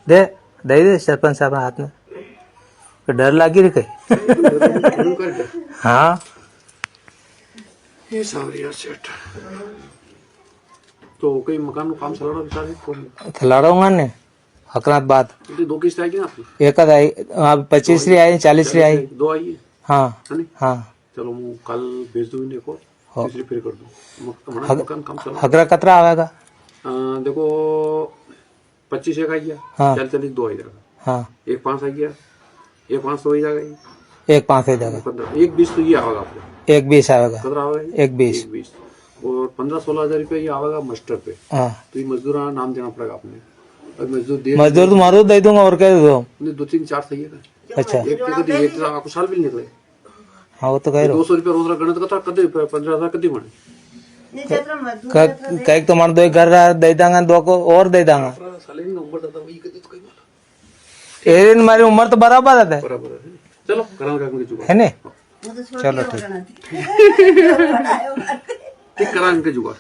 दे दे सरपंच साहब हाथ में डर लागी रे कहीं हाँ ये सावरिया सेठ तो कई मकान નું કામ ચલાવવાનો વિચાર છે કોણ थलाड़ोंगा ने हकरात बात એટલે દો કિસ્ત આવી ગઈ ને આપની एक आई 25 री आई 40 री आई दो आई है हाँ है नहीं हाँ चलो मैं कल भेज दूं इन्हें को हाँ। तीसरी फिर कर दूं हमारा मकान काम चला हकरा कतरा आवेगा देखो 25 एक आई गया हाँ। 40 दो आई जाएगा हाँ एक 5 आई गया एक 5 तो हो जाएगा ये। एक 5 हो जाएगा 15 एक 20 तो ये आवेगा आपको एक 20 आवेगा कितना आवेगा ये? एक 20 एक 20 और 15-16 हजार रुपये ये आवेगा मास्टर पे हाँ तो ये मजदूर नाम देना पड़ेगा आपने और मजदूर दे मजदूर तो मारो दे दूंगा और क्या दे दो नहीं, 2 3 4 सही है अच्छा एक एक तो आपको साल भी नहीं निकले हाँ वो तो कह रहे हो 200 रुपये रोज गणित का कदे 15,000 कदे बने कहीं तो मान दो एक घर दे देंगे दो को और दे देंगे साले की उम्र ज्यादा वही कदे तो कई बार एरिन हमारी उम्र तो बराबर है बराबर है चलो करांगे के जुगाड़ है ने चलो ठीक ठीक करांगे के जुगाड़